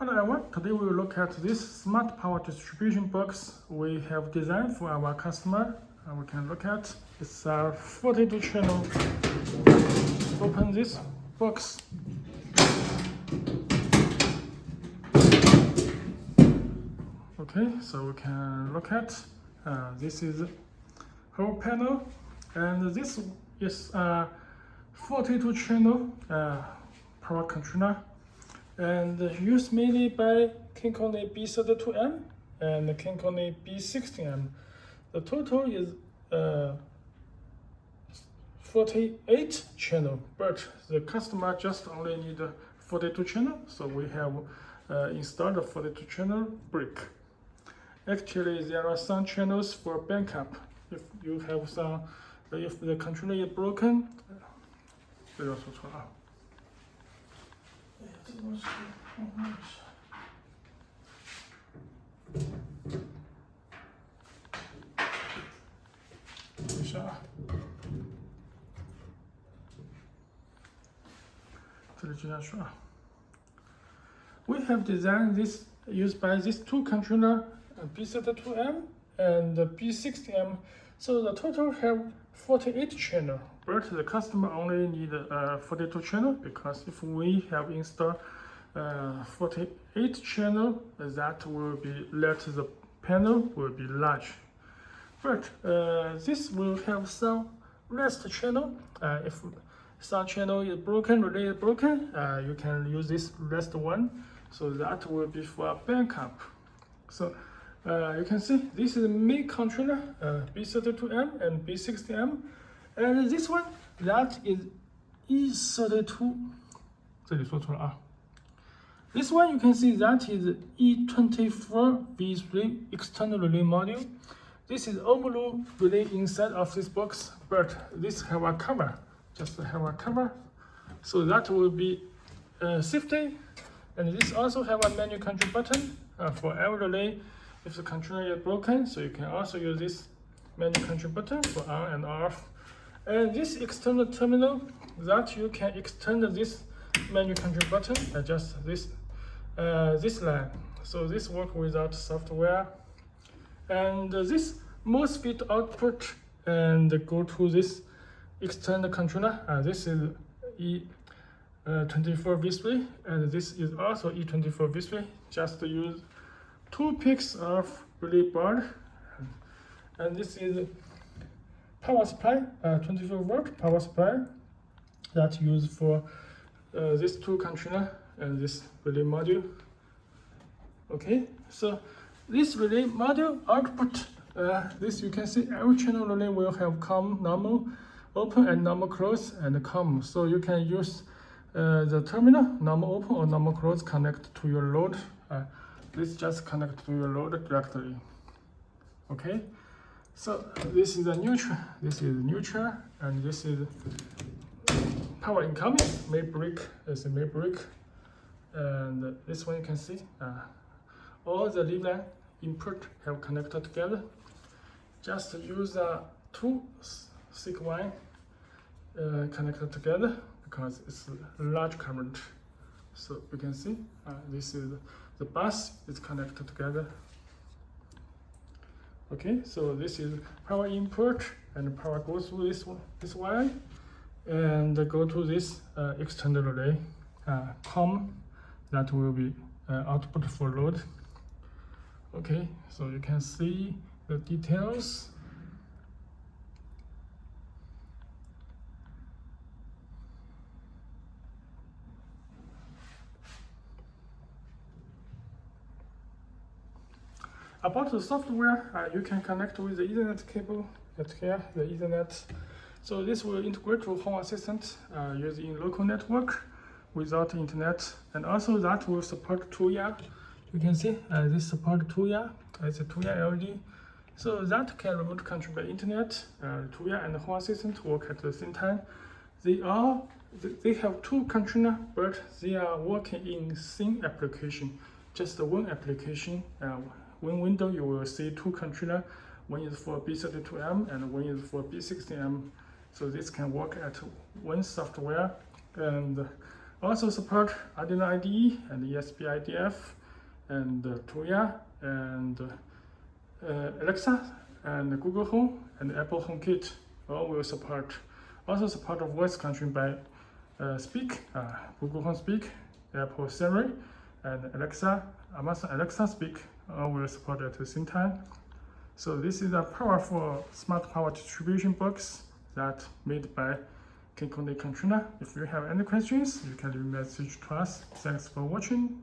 Hello everyone, today we will look at this smart power distribution box we have designed for our customer. We can look at it's a 42 channel. Open this box. Okay, so we can look at this is whole panel, and this is a 42 channel power controller, and used mainly by KinCony B32M and KinCony B16M. The total is 48 channel, but the customer just only need 42 channel, so we have installed a 42 channel brick. Actually, there are some channels for backup. If you have some, if the controller is broken, 这个说错了。哎呀，这个东西等一下啊，这里接下去啊。We have designed this used by these two controller, B32M and B16M. So the total have 48 channel, but the customer only need 42 channel, because if we have installed 48 channel, that will be let the panel will be large. But this will have some rest channel. If some channel is broken, relay is broken, you can use this rest one. So that will be for backup. So you can see this is main controller, B32M and B16M, and this one that is E32. 这里说错了啊。This one you can see that is E24v3 external relay module. This is only relay inside of this box, but this have a cover, just have a cover, so that will be safety. And this also have a menu control button for every relay. If the controller is broken, so you can also use this menu control button for on and off. And this external terminal that you can extend this menu control button, adjust this line. So this work without software. And this MOSFET output and go to this external controller. This is E24v3, and this is also E24v3. Just use 2 picks of relay board, and this is power supply, 24-volt power supply that used for these two controller and this relay module. Okay, so this relay module output, this you can see every channel relay will have COM normal open and normal close and COM. So you can use the terminal normal open or normal close connect to your load. This just connect to your load directly. Okay, so this is a neutral, this is neutral, and this is power incoming. Main brick is a main brick, and this one you can see all the lead line input have connected together. Just use 2 thick wire connected together, because it's a large current. So you can see this is the bus is connected together. Okay, so this is power input, and power goes through this wire and go to this external relay COM that will be output for load. Okay, so you can see the details. About the software, you can connect with the Ethernet cable that's here, the Ethernet. So this will integrate to Home Assistant using local network without internet, and also that will support Tuya. You can see this support Tuya. It's a Tuya LED. So that can remote control by internet. Tuya and Home Assistant work at the same time. They have 2 controllers, but they are working in same application, just one application. One window you will see 2 controllers. One is for B32M and one is for B16M. So this can work at one software, and Also support Arduino IDE and ESP IDF and Tuya and Alexa and Google Home and Apple HomeKit. All will support. Also support of voice control by Speak, Google Home Speak, Apple Siri, and Alexa, Amazon Alexa Speak. All will support at the same time. So this is a powerful smart power distribution box that made by KinCony controller. If you have any questions, you can leave a message to us. Thanks for watching.